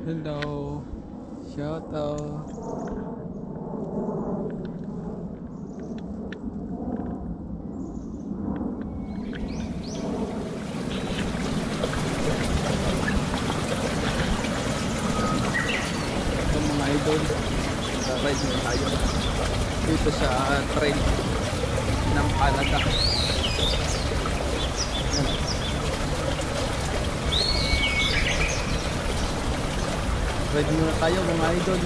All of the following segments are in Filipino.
Hello. Shout out. Ito mga idol. Ride na tayo. Dito sa trail ng Canada. Ride muna tayo mga idol.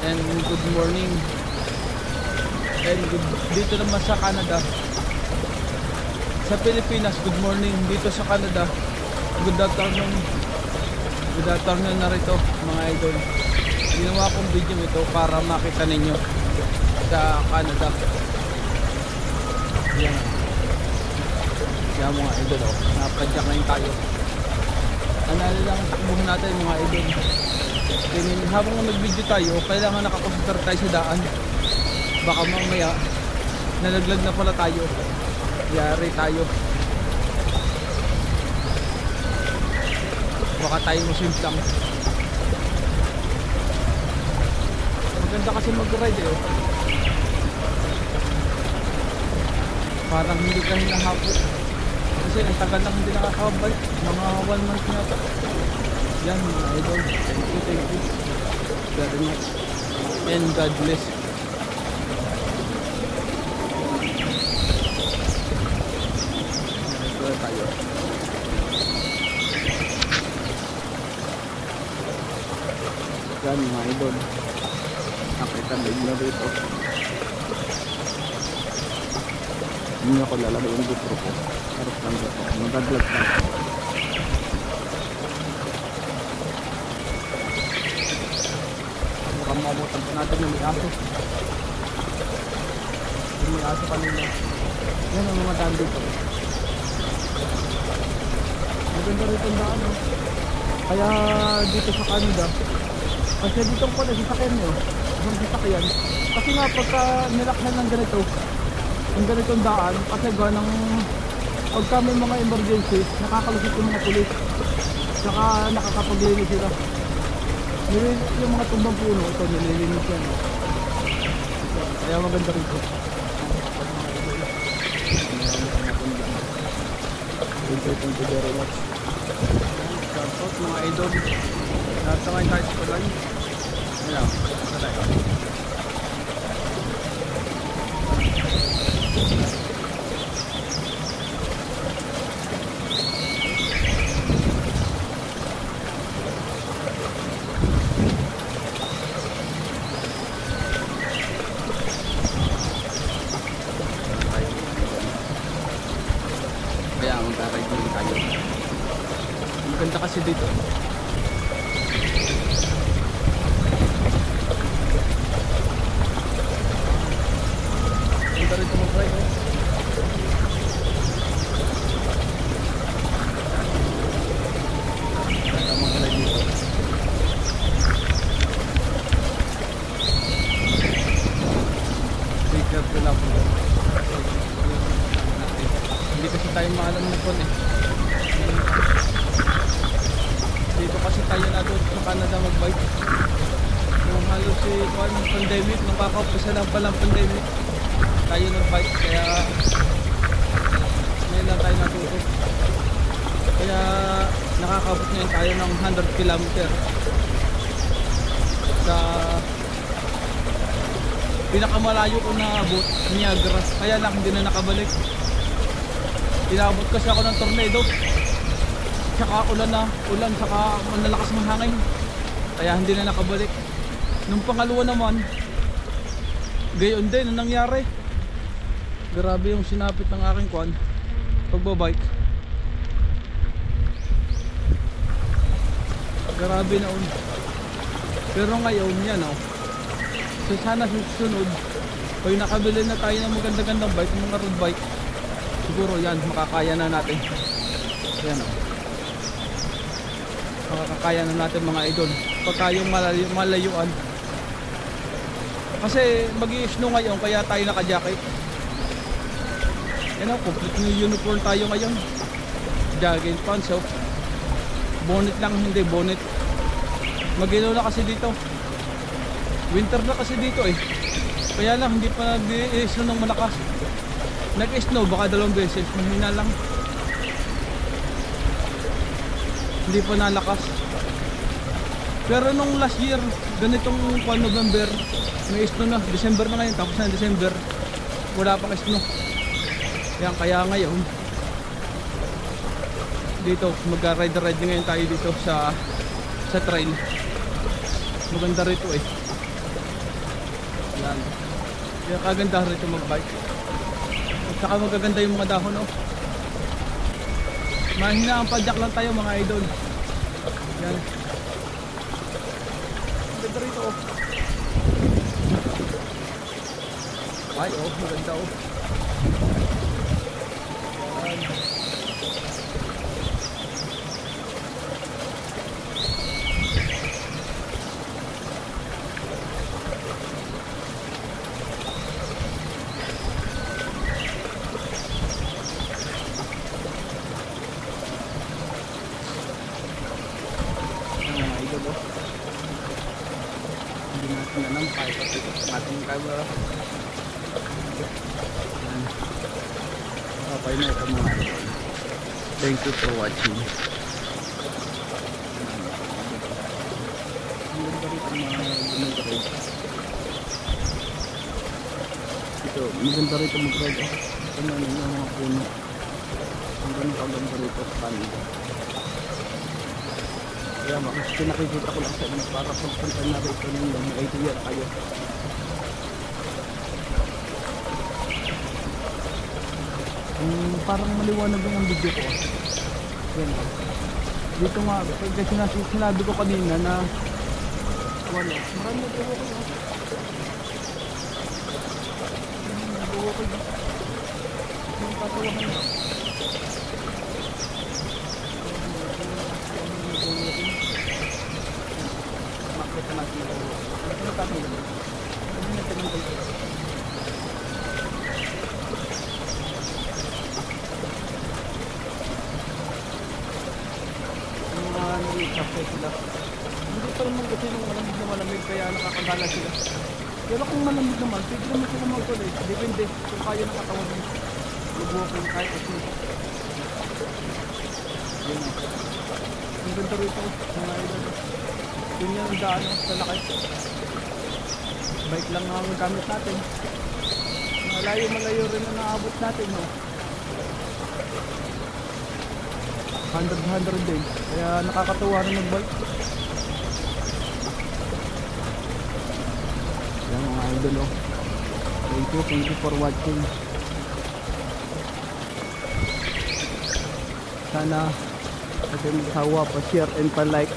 And good morning. And dito naman sa Canada. Sa Pilipinas, good morning. Dito sa Canada, good afternoon. Good afternoon na rito mga idol. Ginawa kong video ito para makita ninyo sa Canada. Yan. Yan mga idol. Napadyak ngayon tayo. Analo lang buong natin mga idol. Habang nag-video tayo, kailangan nakakonsentrate tayo sa daan. Baka mamaya nalaglag na pala tayo. Yari tayo. Baka tayo musimplang. Maganda kasi mag-ride eh. Parang hindi ka hinahapot. Kasi ang tagal lang hindi nakakabay. Mga 1 month na ito. Yan mga idol. Thank you very much. And God bless. Ito tayo. Yan mga idol. Nakita na yun na rito. Hindi ako lalagay yung GoPro ko. Harap lang dito. Mag-vlog na. Mukhang mabutan pa natin yung may aso. Yung may aso kanina. Yan ang mga daan dito. Maganda rito ang daan. Kaya dito sa Canada. Kasi dito ko na sasakyan nyo. Isang sasakyan. Kasi nga pagka nilakhan ng ganito, ang ganitong daan, kasi ganang pagka may mga emergency, nakakalusot yung mga pulis. Saka nakakapaglinis sila. Yung mga tumbang puno, ito nililinis yan. Kaya maganda rito. Thank you very much. Shout out mga idol. Nasangay tayo sa palay. Ayan, sa tayo. Kaya mag-ride din tayo. Maganda kasi dito. Maganda rito mag-ride. Maganda mag-ride dito. Take care to lang. Hindi kasi tayo maalam na po eh. Dito kasi tayo na doon sa Canada mag-bike. Nung halos si pandemic, nung kakaumpisa lang palang pandemic, tayo nag-bike. Kaya ngayon lang tayo natuto. Kaya nakakabot ngayon tayo ng 100 km sa pinakamalayo ko na abot, Niagara. Kaya lang hindi na nakabalik. Inabot kasi ako ng tornado. Saka ulan, saka malalakas ng hangin. Kaya hindi na nakabalik. Nung pangalawa naman, gayon din ang nangyari. Grabe yung sinapit ng aking pagbabike. Grabe na un. Pero ngayon yan so sana susunod, pag nakabili na tayo ng maganda-gandang bike, mga road bike, siguro yan, makakaya na natin. Yan makakaya na natin mga idol. Pagka yung malayuan. Kasi mag-i-snow ngayon, kaya tayo naka-jacket. Yan complete new uniform tayo ngayon. Jacket, pants, bonnet lang, hindi bonnet. Mag-ilaw na kasi dito. Winter na kasi dito eh. Kaya lang hindi pa nag-i-snow ng malakas. Nag-snow baka 2 beses, mahina lang. Hindi pa nalakas. Pero nung last year, ganitong November, may snow na. December na ngayon, tapos na December, wala pang snow. Yan, kaya ngayon dito mag-ride ngayon tayo dito sa trail. Maganda rito eh. Yan. Kaya kaganda rito mag-bike. At saka magaganda yung mga dahon oh. Mahina ang padyak lang tayo mga idol. Yan. Maganda rito oh. Ay oh, maganda oh. Yan. Hindi natin nanampay kasi ating camera. Okay na ito mga idol. Thank you for watching. Maganda rito mag-ride. Ito na yung mga puno. Ang ganda rito sa kanila. Kaya pinakikita ko lang sa inyo para pagpunta na rito ninyo, may idea kayo. Parang maliwanag yung ang video ko. Yan. Dito nga, kasi sinabi ko kanina na wala. Marami nag-uwo ko. Nag-uwo ko. Yung tatawahan nyo. Makita natin ito. Ano natin ito? Ano natin ito? Ang mga nag-i-cafe sila. Hindi pa naman kasi nung malamig na malamig kaya nakakagala sila. Pero kung malamig naman, pwede naman sila mag-tuloy. Depende kung kaya ng katawan mo. Mag-walking kahit ito. Yan o. Ang ganda rito mga idol. Yun yung daan sa laki. Bike lang ang gamit natin. Malayo rin na naabot natin no? 100 din. Kaya nakakatuwa rin mag-bike. Yan mga idol oh. Thank you for watching. Sana kasi magsawa pa share and pa like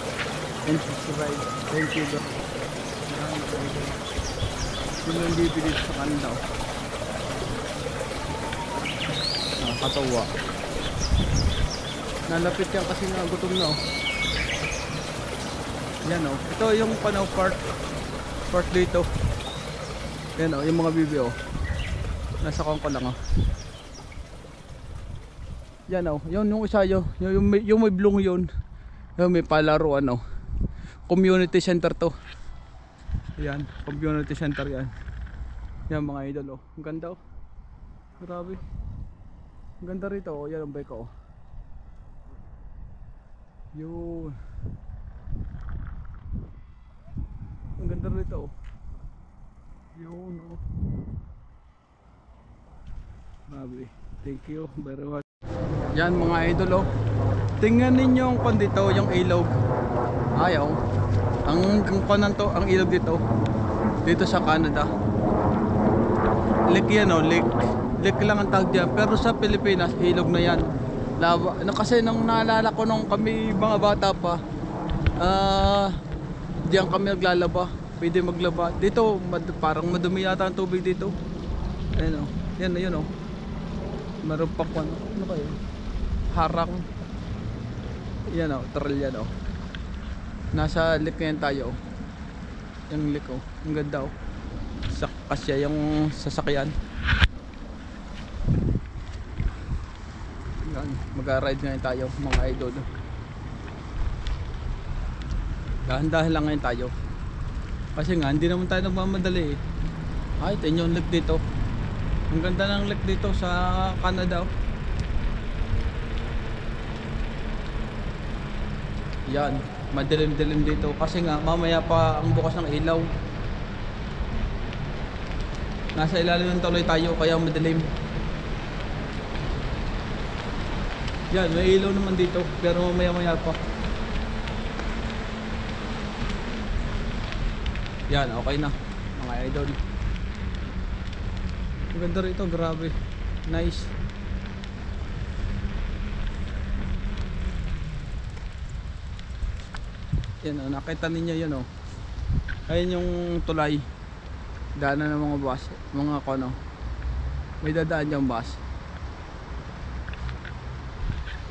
and subscribe. Thank you bro. Yun yung bibili sa kanila oh. Nakakatawa. Nalapit yan kasi nga gutom na oh. Yan oh. Ito yung part dito. Yan oh, yung mga bibi oh. Nasa kongko lang oh. Yan oh, yun yung isa yung may blong yun. Yung may palaruan oh. Community center to. Yan, community center yan. Yan mga idol oh. Ang ganda oh. Grabe. Ang ganda rito oh. Yan ang bike oh. Yun. Ang ganda rito oh. Yun oh. Grabe. Thank you very much. Yan mga idol oh. Tingnan ninyo yung kon dito, yung ilog. Ayaw. Ang konan to, ang ilog dito. Dito sa Canada. Lake yan oh, lake. Lake lang ang tawag dyan. Pero sa Pilipinas, ilog na yan. Lava. Kasi nung naalala ko nung kami mga bata pa, diyan kami naglalaba. Pwede maglaba. Dito, parang madumi yata ang tubig dito. Ayan oh. Yan, yun oh. Meron pa po ano kayo? Harang. Yan o, trail yan o. Nasa lake yan tayo o. Yung lake o, ang ganda o. Kasya yung sasakyan. Yan, mag-ride ngayon tayo mga idol. Dahan-dahan lang ngayon tayo. Kasi nga hindi naman tayo nagmamadali eh. Ay, ito yung lake dito. Ang ganda ng lake dito sa Canada. Yan, madilim-dilim dito kasi nga mamaya pa ang bukas ng ilaw. Nasa ilalim ng tuloy tayo kaya madilim. Yan, may ilaw naman dito pero mamaya-maya pa. Yan, okay na mga idol. Ang ganda rito, grabe. Nice. Yan o, nakita ninyo yun o. Ayun yung tulay. Daanan ng mga bus, mga kono. May dadaan yung bus.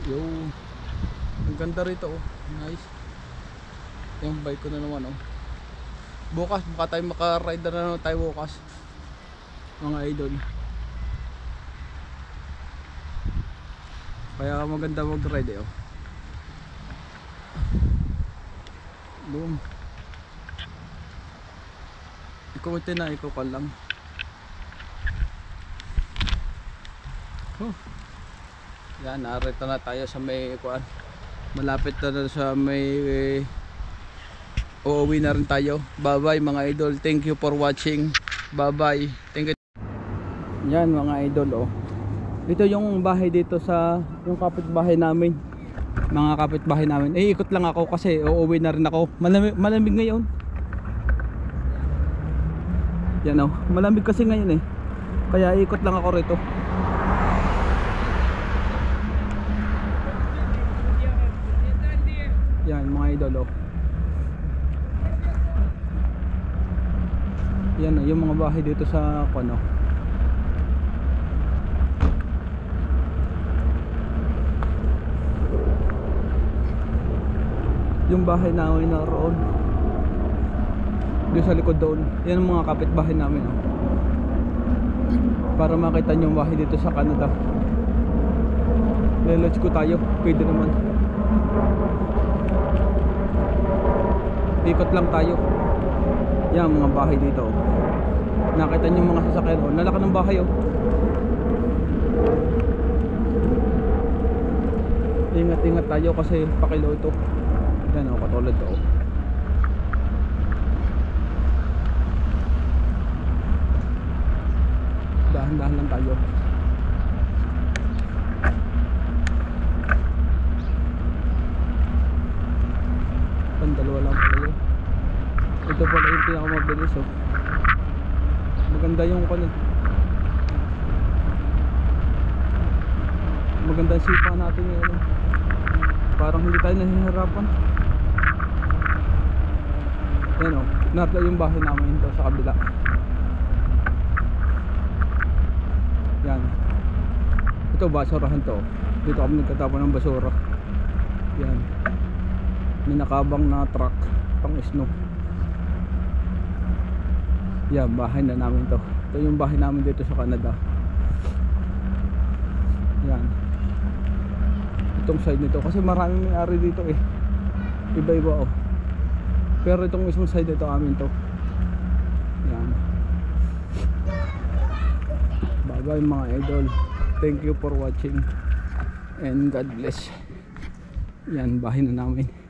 Yo. Ang ganda rito o. Nice. Yung bike ko na naman o. Bukas baka tayo maka-ride na naman tayo bukas mga idol. Kaya maganda mag-ride eh oh. Boom. Ikutin na, ikukan lang. Yan, narito na tayo sa may kuan. Malapit na sa may uuwi na rin tayo. Bye bye mga idol. Thank you for watching. Bye bye. Thank you. Yan mga idol oh. Ito yung bahay dito sa yung kapitbahay namin. Mga kapitbahay namin. Eh ikot lang ako kasi uuwi na rin ako. Malamig ngayon. Yan oh. Malamig kasi ngayon eh. Kaya ikot lang ako rito. Yan mga idol oh. Yan yung mga bahay dito sa ano. Yung bahay namin na roon. Doon sa likod doon. Yan ang mga kapitbahay namin oh. Para makita nyo yung bahay dito sa Canada. Lelodge ko tayo. Pwede naman. Ikot lang tayo. Yan mga bahay dito oh. Nakita nyo yung mga sasakyan oh. Nalaki ng bahay oh. Ingat-ingat tayo kasi pakilo ito. Yan oh, katulad to oh. Dahan-dahan lang tayo. Pandalawa lang pala yun. Ito pala yung pinakamabilis oh. Maganda yung kanin. Maganda sipa natin yun oh. Parang hindi tayo nahihirapan. Yan o, narito yung bahay namin ito sa kabila. Yan. Ito basurahan to. Dito kami nagtatapon ng basura. Yan. May nakabang na truck pang snow. Yan, bahay na namin to. Ito yung bahay namin dito sa Canada. Yan. Itong side nito kasi maraming may-ari dito eh. Iba-iba oh. Pero itong isang side ito amin to. Yan. Bye bye mga idol. Thank you for watching and God bless. Yan, bahay na namin.